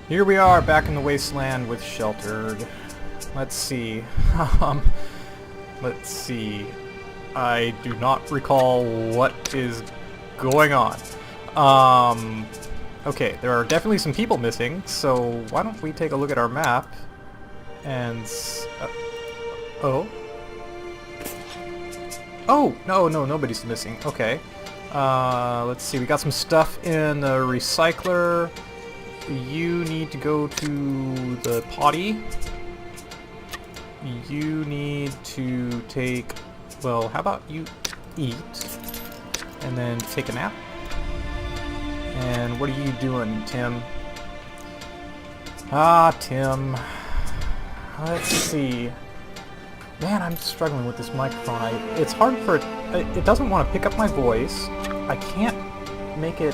Here we are, back in the wasteland with Sheltered. Let's see. Um, let's see. I do not recall what is going on. Okay, there are definitely some people missing, so why don't we take a look at our map and... oh? Oh! No, nobody's missing. Okay. Let's see, we got some stuff in the recycler. You need to go to the potty. You need to take... well, how about you eat and then take a nap? And what are you doing, Tim? Ah, Tim. Let's see. Man, I'm struggling with this microphone. It's hard for it. It doesn't want to pick up my voice. I can't make it...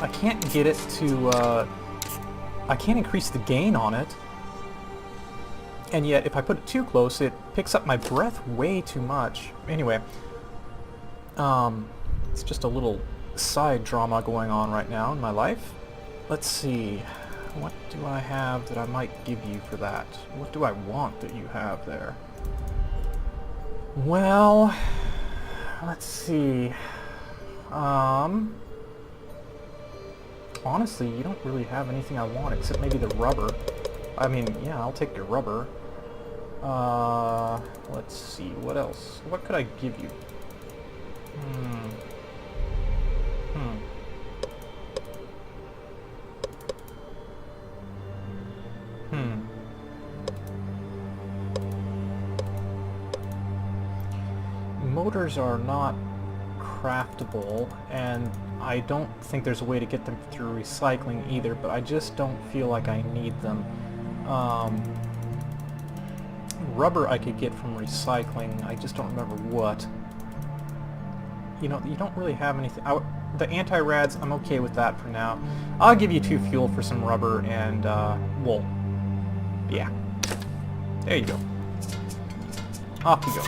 I can't get it to... I can't increase the gain on it. And yet, if I put it too close, it picks up my breath way too much. Anyway, it's just a little side drama going on right now in my life. Let's see. What do I have that I might give you for that? What do I want that you have there? Well, let's see. Honestly, you don't really have anything I want except maybe the rubber. I mean, yeah, I'll take your rubber. Let's see, what else? What could I give you? Motors are not craftable, and I don't think there's a way to get them through recycling either, but I just don't feel like I need them. Rubber I could get from recycling, I just don't remember what. You know, you don't really have anything. The anti-rads, I'm okay with that for now. I'll give you 2 fuel for some rubber and wool. Yeah. There you go. Off you go.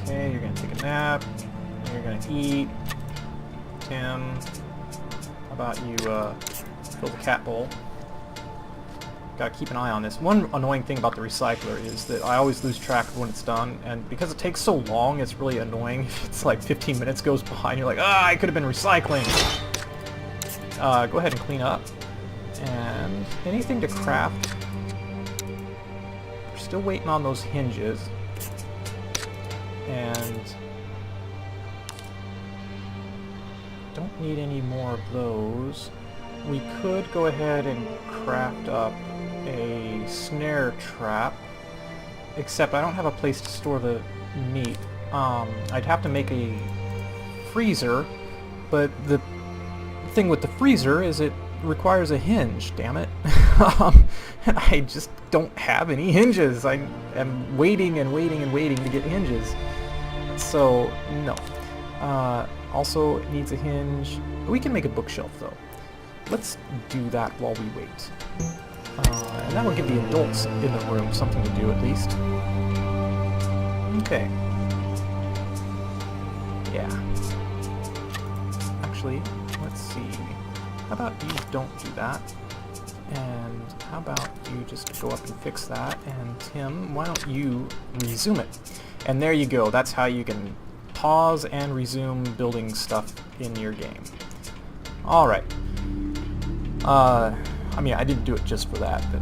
Okay, you're gonna take a nap. You're gonna eat. Tim, how about you fill the cat bowl? Gotta keep an eye on this. One annoying thing about the recycler is that I always lose track of when it's done, and because it takes so long, it's really annoying. It's like 15 minutes goes by and you're like, ah, I could have been recycling. Go ahead and clean up. And anything to craft. We're still waiting on those hinges. And don't need any more of those. We could go ahead and craft up a snare trap, except I don't have a place to store the meat. I'd have to make a freezer, but the thing with the freezer is it requires a hinge, damn it. And I just don't have any hinges. I am waiting and waiting and waiting to get hinges. So, no. Also, it needs a hinge. We can make a bookshelf, though. Let's do that while we wait. And that will give the adults in the room something to do, at least. Okay. Yeah. Actually, let's see. How about you don't do that? And how about you just go up and fix that? And Tim, why don't you resume it? And there you go. That's how you can pause and resume building stuff in your game. Alright. I mean, I didn't do it just for that, but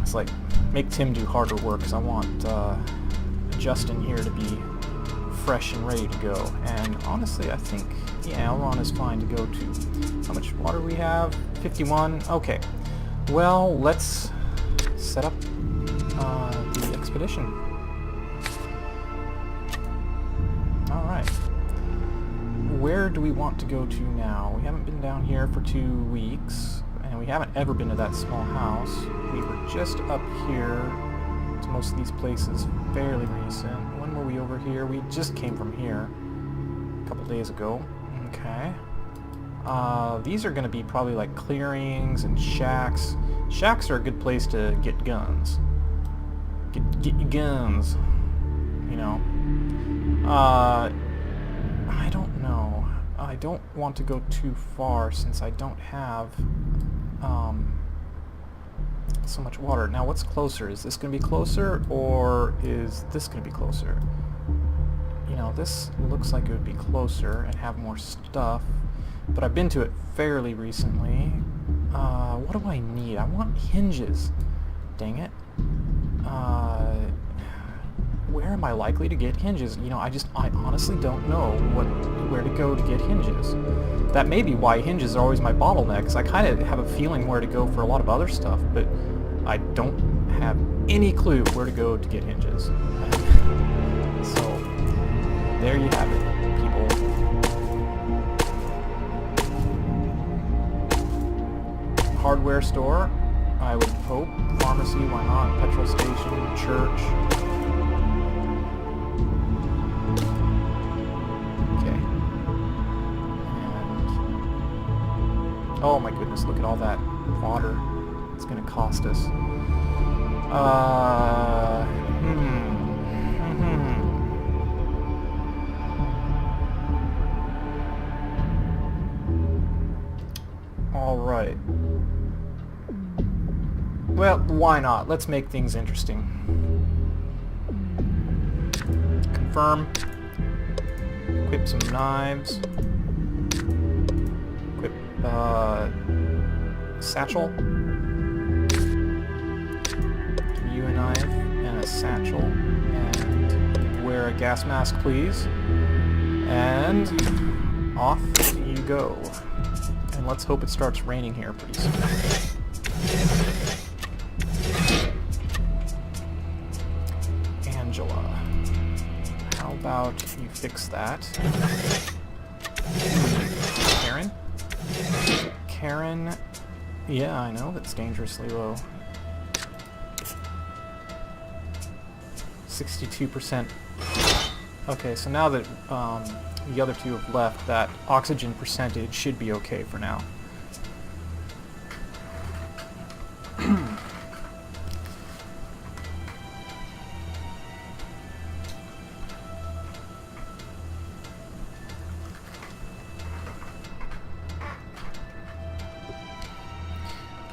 it's like, make Tim do harder work, because I want Justin here to be fresh and ready to go. And honestly, I think, yeah, Elron is fine to go to. How much water we have? 51? Okay. Well, let's set up the expedition. Alright. Where do we want to go to now? We haven't been down here for 2 weeks, and we haven't ever been to that small house. We were just up here to most of these places fairly recent. When were we over here? We just came from here a couple days ago. Okay. These are going to be probably like clearings and shacks. Shacks are a good place to get guns. Get your guns, you know. I don't know. I don't want to go too far since I don't have so much water. Now what's closer? Is this going to be closer or is this going to be closer? You know, this looks like it would be closer and have more stuff, but I've been to it fairly recently. What do I need? I want hinges. Dang it. Where am I likely to get hinges? You know, I honestly don't know where to go to get hinges. That may be why hinges are always my bottleneck, because I kind of have a feeling where to go for a lot of other stuff, but I don't have any clue where to go to get hinges. So, there you have it, people. Hardware store, I would hope. Pharmacy, why not? Petrol station, church. Okay. And... oh my goodness, look at all that water. It's gonna cost us. Alright. Well, why not? Let's make things interesting. Confirm. Equip some knives. Equip, satchel. Give you a knife and a satchel. And wear a gas mask, please. And off you go. And let's hope it starts raining here pretty soon. Angela, how about you fix that? Karen? Karen, yeah, I know that's dangerously low. 62%. Okay, so now that the other two have left, that oxygen percentage should be okay for now.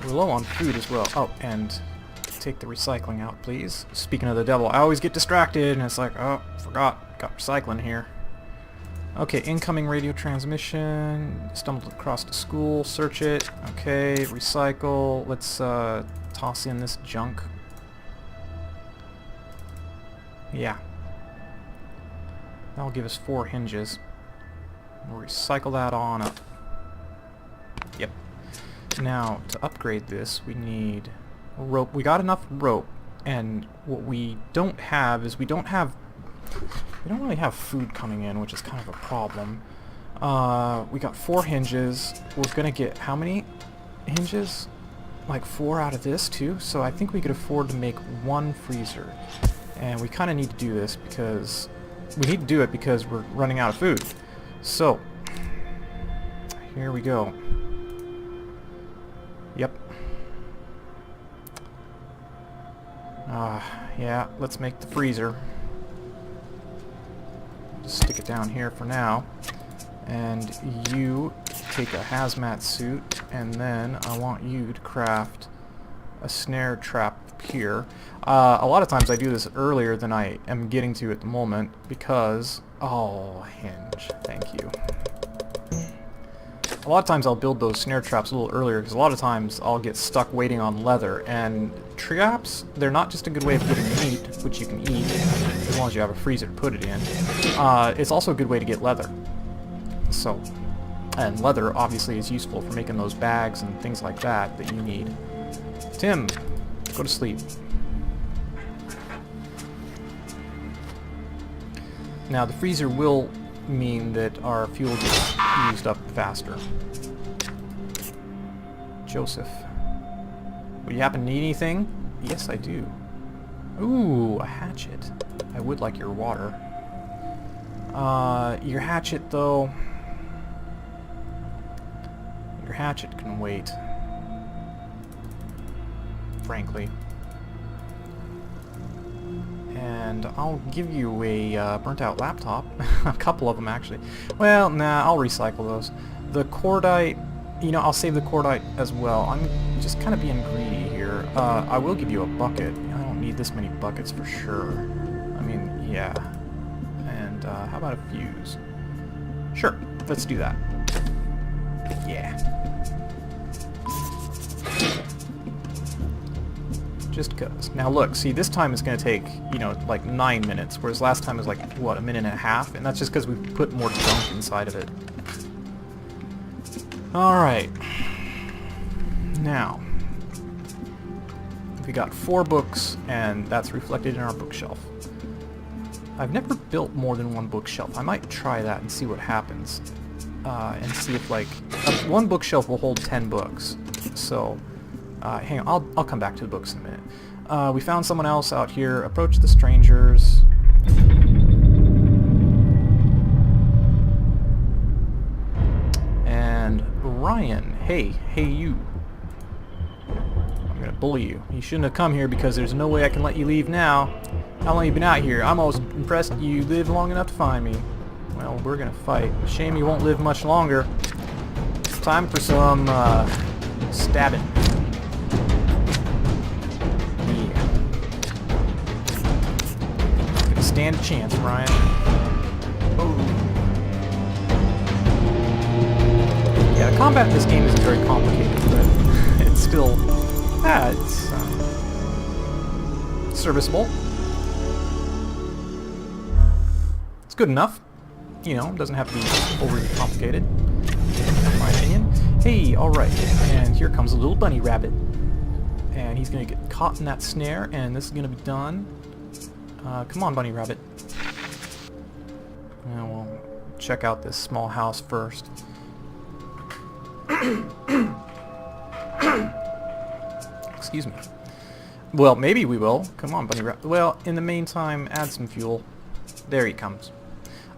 We're low on food as well. Oh, and take the recycling out, please. Speaking of the devil, I always get distracted, and it's like, oh, forgot, got recycling here. Okay, incoming radio transmission. Stumbled across the school. Search it. Okay, recycle. Let's toss in this junk. Yeah. That'll give us 4 hinges. We'll recycle that on up. Yep. Now, to upgrade this, we need rope. We got enough rope, and what we don't have is we don't really have food coming in, which is kind of a problem. We got 4 hinges. We're gonna get how many hinges? Like 4 out of this too, so I think we could afford to make 1 freezer. And we kind of need to do this because we're running out of food. So, here we go. Yep. Yeah, let's make the freezer. Just stick it down here for now. And you take a hazmat suit, and then I want you to craft a snare trap here. A lot of times I do this earlier than I am getting to at the moment because... oh, hinge. Thank you. A lot of times I'll build those snare traps a little earlier because a lot of times I'll get stuck waiting on leather, and traps, they're not just a good way of getting meat, which you can eat as long as you have a freezer to put it in. It's also a good way to get leather. So, and leather obviously is useful for making those bags and things like that that you need. Tim, go to sleep. Now the freezer will mean that our fuel gets used up faster. Joseph, would you happen to need anything? Yes, I do. Ooh, a hatchet. I would like your water. Your hatchet, though... your hatchet can wait. Frankly. And I'll give you a burnt out laptop. A couple of them, actually. Well, nah, I'll recycle those. The cordite, you know, I'll save the cordite as well. I'm just kind of being greedy here. I will give you a bucket. I don't need this many buckets for sure. I mean, yeah. And how about a fuse? Sure, let's do that. Yeah. Just cause. Now look, see, this time it's going to take, you know, like 9 minutes, whereas last time was like, what, a minute and a half? And that's just because we put more junk inside of it. Alright. Now, we got 4 books, and that's reflected in our bookshelf. I've never built more than 1 bookshelf. I might try that and see what happens. And see if, like, 1 bookshelf will hold 10 books. So... hang on, I'll come back to the books in a minute. We found someone else out here. Approach the strangers. And Ryan, hey you. I'm gonna bully you. You shouldn't have come here because there's no way I can let you leave now. How long have you been out here? I'm always impressed you lived long enough to find me. Well, we're gonna fight. Shame you won't live much longer. It's time for some, stabbing. Stand a chance, Ryan. Oh. Yeah, the combat in this game isn't very complicated, but it's still... it's serviceable. It's good enough. You know, doesn't have to be overly complicated, in my opinion. Hey, alright, and here comes a little bunny rabbit. And he's gonna get caught in that snare, and this is gonna be done. Come on, bunny rabbit. Now we'll check out this small house first. Excuse me. Well, maybe we will. Come on, bunny rabbit. Well, in the meantime, add some fuel. There he comes.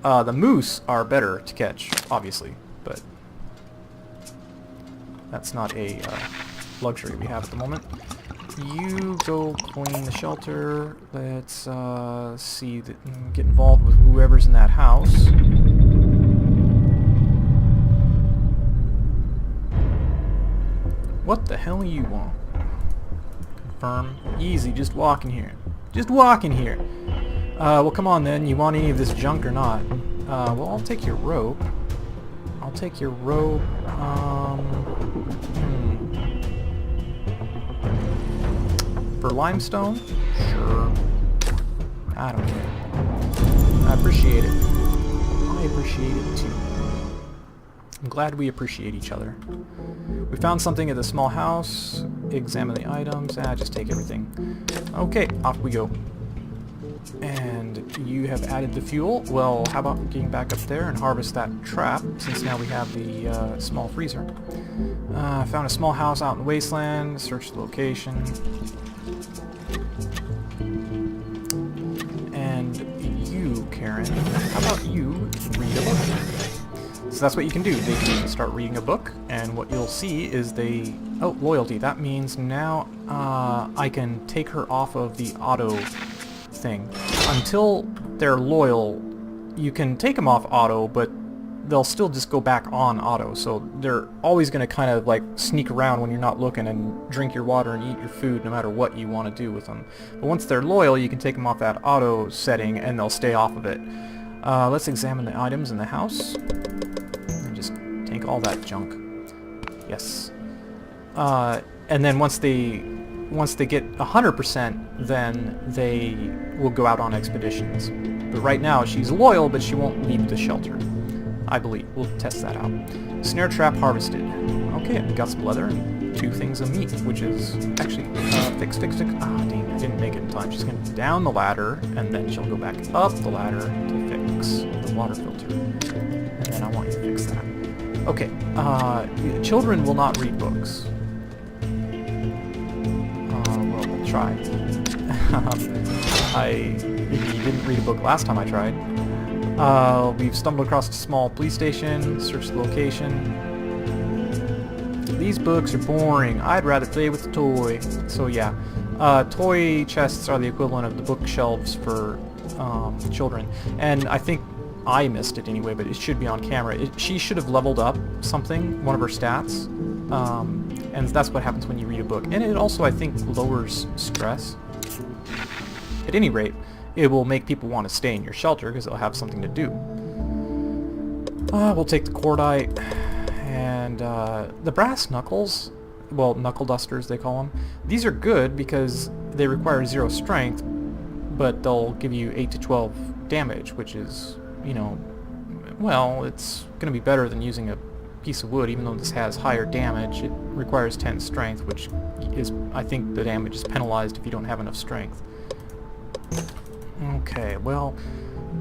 The moose are better to catch, obviously, but that's not a luxury we have at the moment. You go clean the shelter. Let's see, get involved with whoever's in that house. What the hell do you want? Confirm. Easy, just walk in here. Just walk in here. Well, come on then. You want any of this junk or not? Well, I'll take your rope. I'll take your rope. For limestone? Sure. I don't care. I appreciate it. I appreciate it too. I'm glad we appreciate each other. We found something at the small house. Examine the items. Just take everything. Okay, off we go. And you have added the fuel. Well, how about getting back up there and harvest that trap, since now we have the small freezer. Found a small house out in the wasteland. Search the location. And you, Karen, how about you read a book? So that's what you can do. They can start reading a book, and what you'll see is they... Oh, loyalty. That means now I can take her off of the auto thing. Until they're loyal, you can take them off auto, but they'll still just go back on auto. So they're always going to kind of like sneak around when you're not looking and drink your water and eat your food no matter what you want to do with them. But once they're loyal, you can take them off that auto setting and they'll stay off of it. Let's examine the items in the house. And just take all that junk. Yes. And then once they get 100%, then they will go out on expeditions. But right now, she's loyal, but she won't leave the shelter. I believe. We'll test that out. Snare trap harvested. Okay, we got some leather and 2 things of meat, which is actually fix. Ah, dang, I didn't make it in time. She's going to down the ladder, and then she'll go back up the ladder to fix the water filter. And then I want you to fix that. Okay, children will not read books. Well, we'll try. You didn't read a book last time I tried. We've stumbled across a small police station, searched the location. These books are boring. I'd rather play with a toy. So yeah, Toy chests are the equivalent of the bookshelves for children, and I think I missed it anyway, but it should be on camera. She should have leveled up something, one of her stats, and that's what happens when you read a book. And it also, I think, lowers stress. At any rate, it will make people want to stay in your shelter because they'll have something to do. We'll take the cordite and the brass knuckles, well, knuckle dusters they call them. These are good because they require 0 strength, but they'll give you 8 to 12 damage, which is, you know, well, it's going to be better than using a piece of wood, even though this has higher damage. It requires 10 strength, which is, I think the damage is penalized if you don't have enough strength. Okay, well,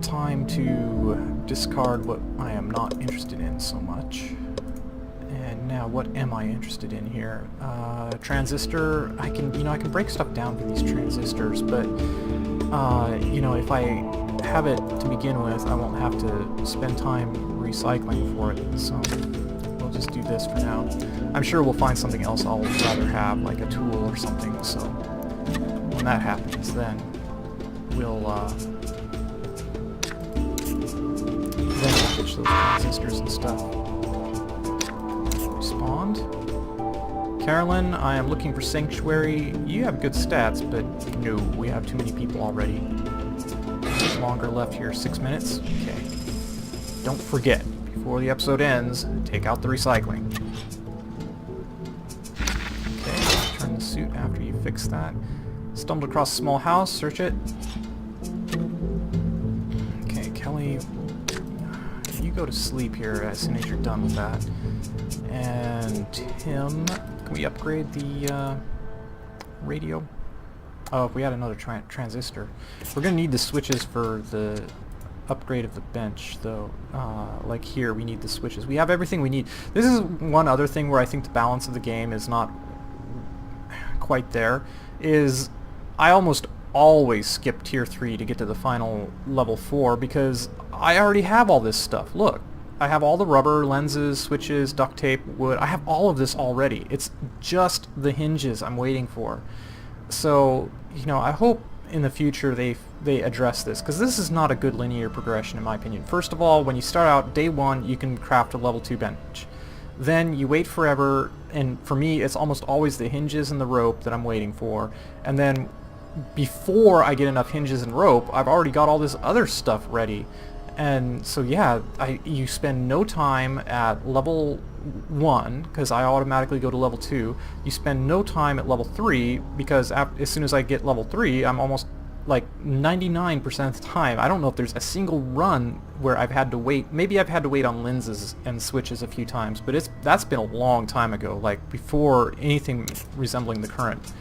time to discard what I am not interested in so much. And now, what am I interested in here? Transistor. I can break stuff down for these transistors, but you know, if I have it to begin with, I won't have to spend time recycling for it. So we'll just do this for now. I'm sure we'll find something else I'll rather have, like a tool or something. So when that happens, then we'll ditch those transistors and stuff. Spawned. Carolyn, I am looking for Sanctuary. You have good stats, but no, we have too many people already. Longer left here, 6 minutes. Okay. Don't forget, before the episode ends, take out the recycling. Okay, turn the suit after you fix that. Stumbled across a small house, search it. Okay, Kelly, you go to sleep here as soon as you're done with that. And Tim, can we upgrade the radio? Oh, if we had another transistor. We're going to need the switches for the upgrade of the bench, though. Like here, we need the switches. We have everything we need. This is one other thing where I think the balance of the game is not quite there, is I almost always skip tier 3 to get to the final level 4 because I already have all this stuff. Look. I have all the rubber, lenses, switches, duct tape, wood. I have all of this already. It's just the hinges I'm waiting for. So, you know, I hope in the future they address this, because this is not a good linear progression in my opinion. First of all, when you start out, day 1, you can craft a level 2 bench. Then you wait forever, and for me, it's almost always the hinges and the rope that I'm waiting for. And then before I get enough hinges and rope, I've already got all this other stuff ready. And so yeah, you spend no time at level 1, because I automatically go to level 2. You spend no time at level 3, because as soon as I get level 3, I'm almost like 99% of the time. I don't know if there's a single run where I've had to wait. Maybe I've had to wait on lenses and switches a few times, but that's been a long time ago, like before anything resembling the current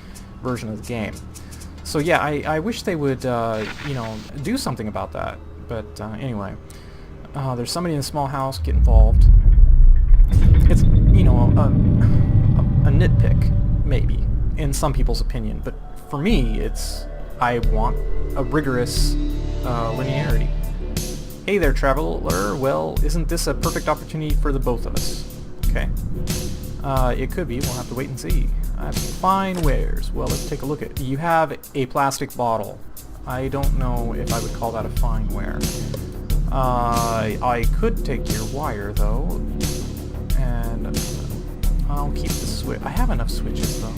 version of the game. So yeah, I wish they would, you know, do something about that. But anyway, there's somebody in a small house. Get involved. It's, you know, a nitpick, maybe, in some people's opinion. But for me, I want a rigorous linearity. Hey there, traveler. Well, isn't this a perfect opportunity for the both of us? Okay. It could be. We'll have to wait and see. Fine wares. Well, let's take a look at. You have a plastic bottle. I don't know if I would call that a fine ware. I could take your wire, though, and I'll keep the switch. I have enough switches, though.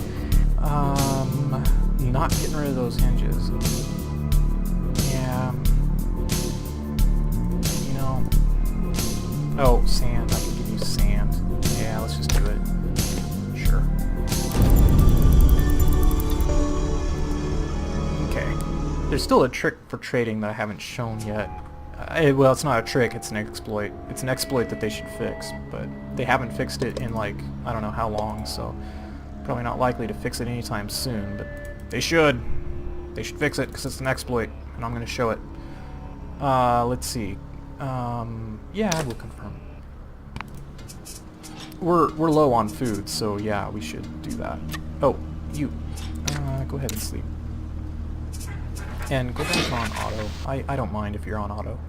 Not getting rid of those hinges. Yeah. You know. Oh, sand. I can give you sand. Yeah, let's just do it. Sure. Okay. There's still a trick for trading that I haven't shown yet. Well, it's not a trick, it's an exploit. It's an exploit that they should fix, but they haven't fixed it in, like, I don't know how long, so probably not likely to fix it anytime soon, but they should. They should fix it, because it's an exploit, and I'm going to show it. Let's see. Yeah, we'll confirm. We're low on food, so yeah, we should do that. Oh, you. Go ahead and sleep. And go back on auto. I don't mind if you're on auto.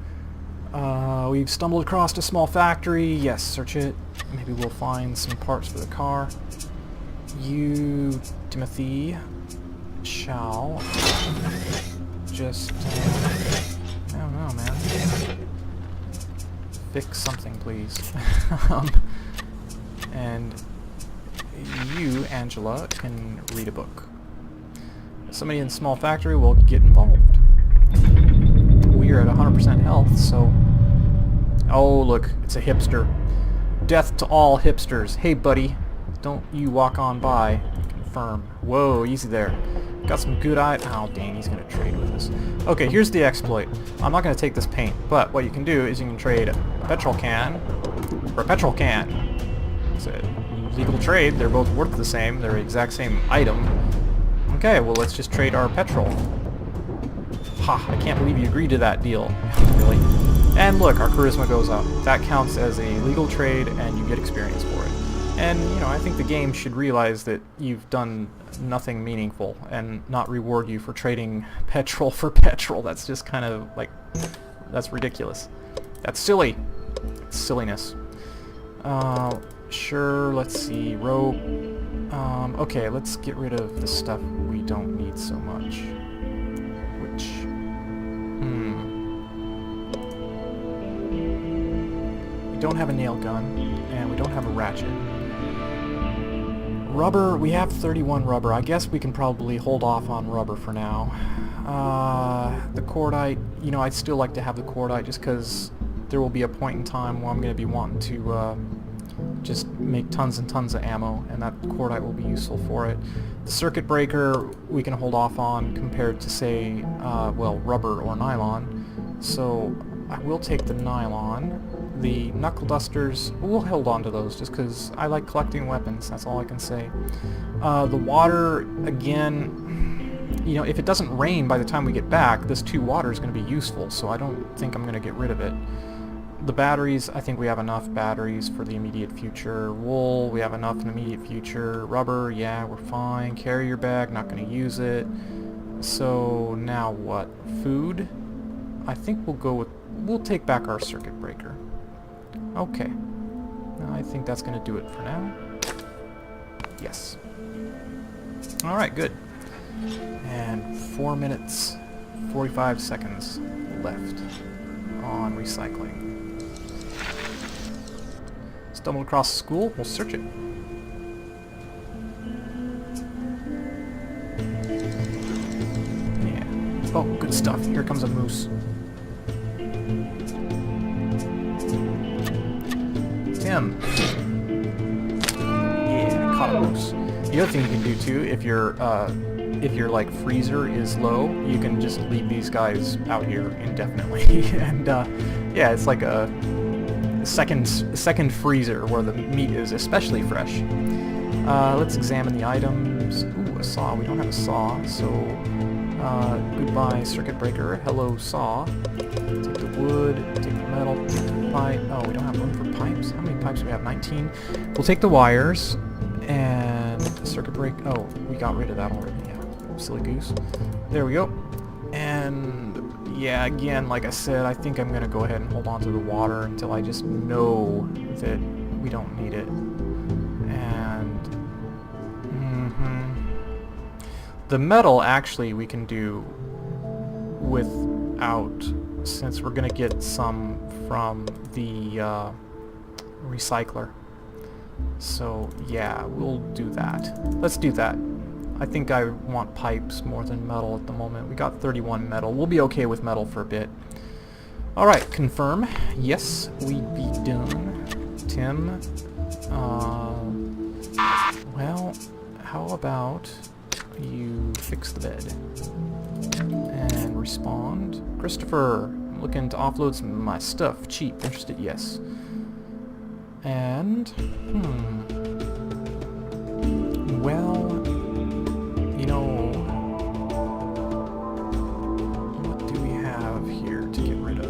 We've stumbled across a small factory. Yes, search it. Maybe we'll find some parts for the car. You, Timothy. shall just, I don't know, man. Fix something, please. And you, Angela, can read a book. Somebody in the small factory will get involved. We are at 100% health, so... Oh, look, it's a hipster. Death to all hipsters. Hey, buddy, don't you walk on by. Confirm. Whoa, easy there. Got some good eye... Oh, dang, he's going to trade with us. Okay, here's the exploit. I'm not going to take this paint, but what you can do is you can trade a petrol can for a petrol can. It's a legal trade. They're both worth the same. They're the exact same item. Okay, well, let's just trade our petrol. Ha, I can't believe you agreed to that deal. Really? And look, our charisma goes up. That counts as a legal trade, and you get experience for it. And, you know, I think the game should realize that you've done nothing meaningful and not reward you for trading petrol for petrol. That's just kind of, like, that's ridiculous. That's silly. It's silliness. Sure, let's see. Rope. Okay, let's get rid of the stuff we don't need so much. Which... We don't have a nail gun, and we don't have a ratchet. Rubber, we have 31 rubber. I guess we can probably hold off on rubber for now. The cordite, you know, I'd still like to have the cordite just because there will be a point in time where I'm going to be wanting to just make tons and tons of ammo, and that cordite will be useful for it. The circuit breaker we can hold off on compared to, say, well, rubber or nylon. So I will take the nylon. The knuckle dusters, we'll hold on to those just because I like collecting weapons, that's all I can say. The water, again, you know, if it doesn't rain by the time we get back, this 2 water is going to be useful, so I don't think I'm going to get rid of it. The batteries, I think we have enough batteries for the immediate future. Wool, we have enough in the immediate future. Rubber, yeah, we're fine. Carrier bag, not going to use it. So now what? Food? I think we'll take back our circuit breaker. Okay. I think that's going to do it for now. Yes. Alright, good. And 4 minutes, 45 seconds left on recycling. Stumbled across a school, we'll search it. Yeah. Oh, good stuff. Here comes a moose. Tim. Yeah, caught a moose. The other thing you can do too, if your like freezer is low, you can just leave these guys out here indefinitely. And yeah, it's like a second freezer where the meat is especially fresh. Let's examine the items. Ooh, a saw. We don't have a saw, so goodbye circuit breaker. Hello saw. Take the wood, take the metal, take the pipe. Oh, we don't have room for pipes. How many pipes do we have? 19. We'll take the wires and circuit break. Oh, we got rid of that already. Yeah, silly goose. There we go. And yeah, again, like I said, I think I'm gonna go ahead and hold on to the water until I just know that we don't need it. And the metal actually we can do without, since we're gonna get some from the recycler. So yeah, we'll do that. Let's do that. I think I want pipes more than metal at the moment. We got 31 metal. We'll be okay with metal for a bit. Alright, confirm. Yes, we'd be done. Tim. Well, how about you fix the bed? And respond. Christopher, I'm looking to offload some of my stuff. Cheap. Interested? Yes. And, well, you know, what do we have here to get rid of?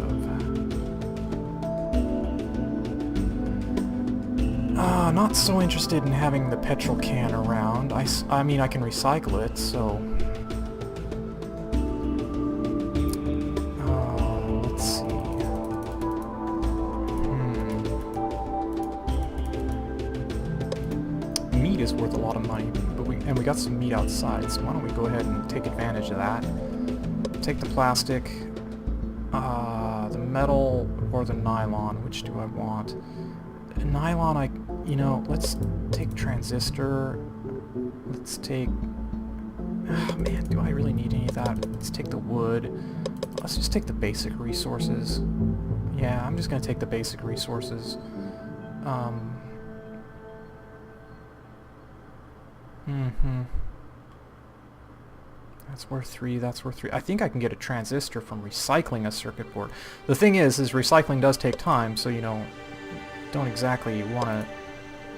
Not so interested in having the petrol can around. I mean, I can recycle it, so... let's see. meat is worth a lot of money, but we got some meat outside, so why don't we go ahead and take advantage of that. Take the plastic, the metal, or the nylon. Which do I want? Nylon, you know, let's take transistor. Let's take... Oh, man, do I really need any of that? Let's take the wood. Let's just take the basic resources. Yeah, I'm just gonna take the basic resources. That's worth 3, that's worth 3. I think I can get a transistor from recycling a circuit board. The thing is recycling does take time, so, you know, don't exactly want to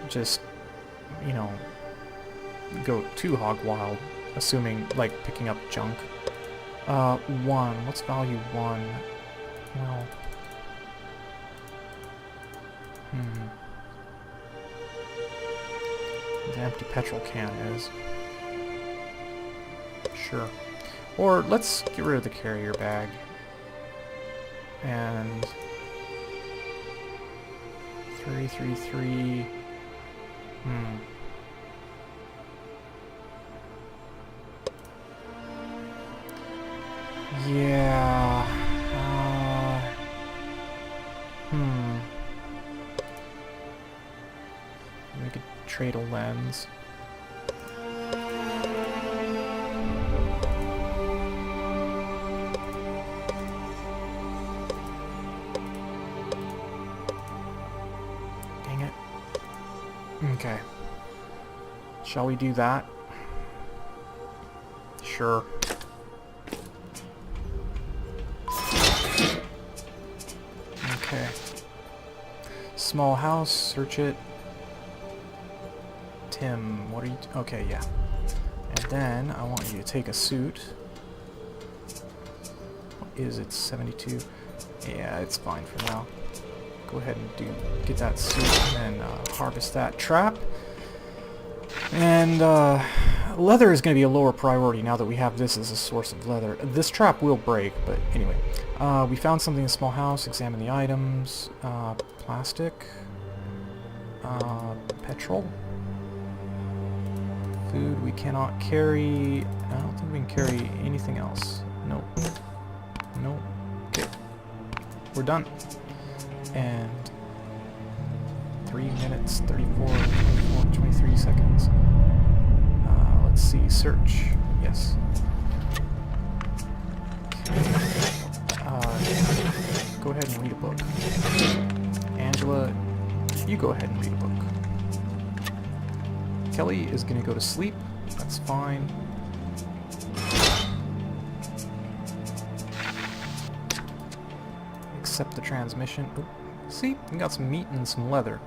just, you know, go too hog wild, assuming, like, picking up junk. 1. What's value 1? Well... The empty petrol can is. Sure. Or let's get rid of the carrier bag. And... 333... Yeah... We could trade a lens. Dang it. Okay. Shall we do that? Sure. Okay. Small house, search it. Tim, what are you... Okay, yeah. And then I want you to take a suit. What is it? 72? Yeah, it's fine for now. Go ahead and get that suit and then harvest that trap. And leather is going to be a lower priority now that we have this as a source of leather. This trap will break, but anyway. We found something in a small house. Examine the items. Plastic. Petrol. Food we cannot carry. I don't think we can carry anything else. Nope. Nope. Okay. We're done. And 3 minutes, 34, 24, 23 seconds. Let's see. Search. Yes. Go ahead and read a book. Angela, you go ahead and read a book. Kelly is going to go to sleep. That's fine. Accept the transmission. Oop. See? We got some meat and some leather.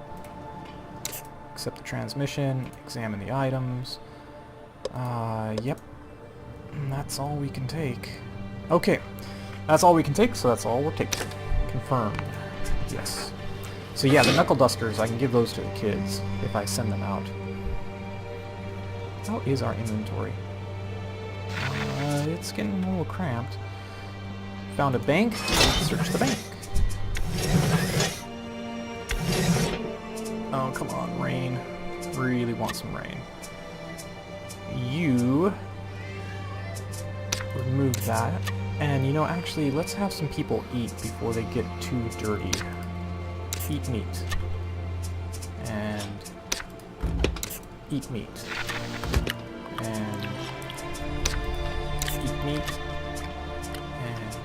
Accept the transmission. Examine the items. Yep. And that's all we can take. Okay. That's all we can take, so that's all we're taking. Confirmed. Yes. So yeah, the knuckle dusters, I can give those to the kids if I send them out. How is our inventory? It's getting a little cramped. Found a bank. Search the bank. Oh, come on, rain. Really want some rain. You remove that. And, you know, actually, let's have some people eat before they get too dirty. Eat meat. And eat meat. And eat meat. And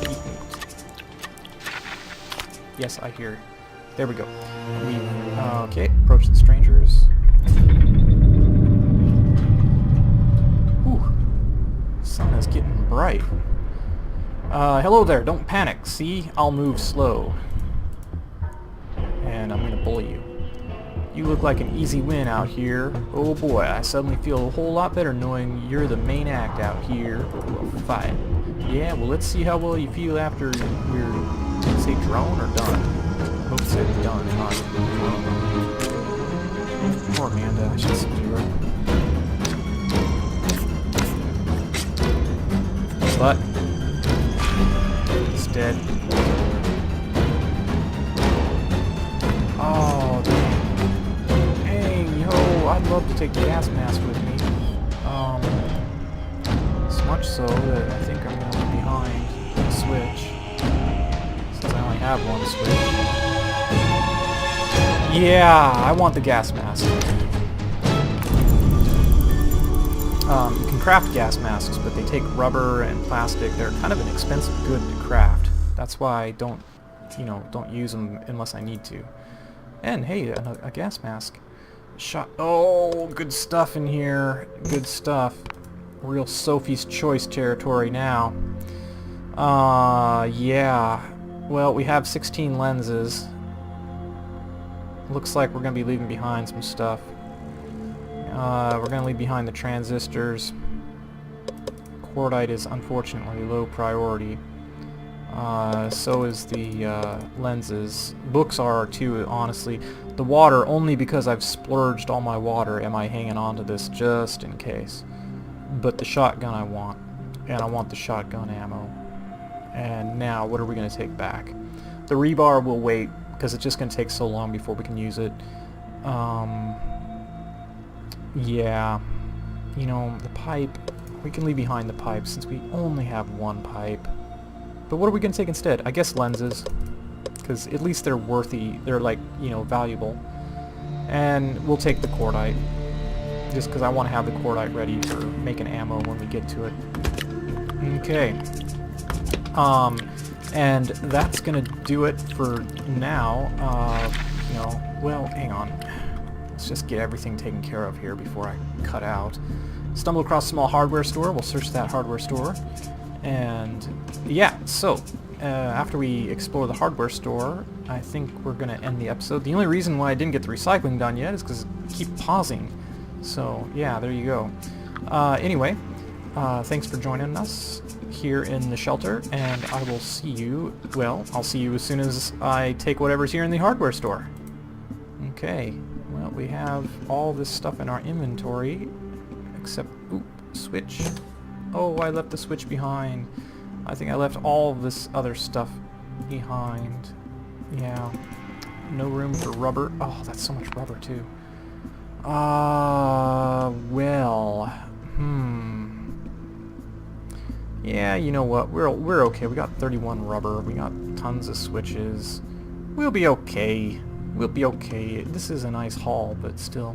eat meat. Yes, I hear. There we go. Okay, approach the strangers. Whew. Sun is getting bright. Hello there, don't panic. See, I'll move slow. And I'm gonna bully you. You look like an easy win out here. Oh boy, I suddenly feel a whole lot better knowing you're the main act out here. We'll fight. Yeah, well, let's see how well you feel after we're, say, drone or done. I hope it said done, not drone. Poor Amanda, I should subdue her. But it's dead. Oh, damn. love to take the gas mask with me. So much so that I think I'm going to leave behind the switch, since I only have one switch. Yeah, I want the gas mask. You can craft gas masks, but they take rubber and plastic. They're kind of an expensive good to craft. That's why I don't use them unless I need to. And hey, a gas mask. Shot. Oh, good stuff in here. Good stuff. Real Sophie's Choice territory now. Yeah. Well, we have 16 lenses. Looks like we're going to be leaving behind some stuff. We're going to leave behind the transistors. Cordite is unfortunately low priority. So is the lenses. Books are too, honestly. The water, only because I've splurged all my water am I hanging on to this just in case. But the shotgun I want. And I want the shotgun ammo. And now, what are we going to take back? The rebar will wait, because it's just going to take so long before we can use it. Yeah. You know, the pipe, we can leave behind the pipe since we only have one pipe. But what are we going to take instead? I guess lenses, because at least they're worthy. They're like, you know, valuable. And we'll take the cordite, just because I want to have the cordite ready for making ammo when we get to it. Okay. And that's going to do it for now. You know, well, hang on. Let's just get everything taken care of here before I cut out. Stumble across a small hardware store. We'll search that hardware store. And yeah, so after we explore the hardware store, I think we're going to end the episode. The only reason why I didn't get the recycling done yet is because I keep pausing. So yeah, there you go. Anyway, thanks for joining us here in the shelter, and I will see you, well, I'll see you as soon as I take whatever's here in the hardware store. Okay, well, we have all this stuff in our inventory, except, oop, switch. Oh, I left the switch behind. I think I left all of this other stuff behind. Yeah. No room for rubber. Oh, that's so much rubber, too. Well. Yeah, you know what? We're okay. We got 31 rubber. We got tons of switches. We'll be okay. We'll be okay. This is a nice haul, but still.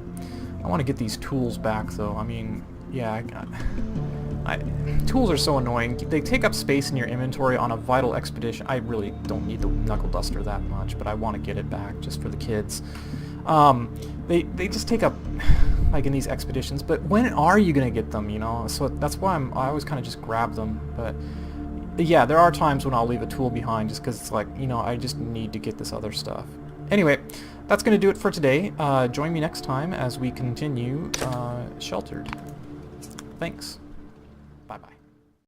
I want to get these tools back, though. I mean, yeah, tools are so annoying. They take up space in your inventory on a vital expedition. I really don't need the knuckle duster that much, but I want to get it back just for the kids. They just take up, like, in these expeditions, but when are you gonna get them, you know? So that's why I always kind of just grab them. But yeah, there are times when I'll leave a tool behind just because it's like, you know, I just need to get this other stuff. Anyway, that's gonna do it for today. Join me next time as we continue Sheltered. Thanks.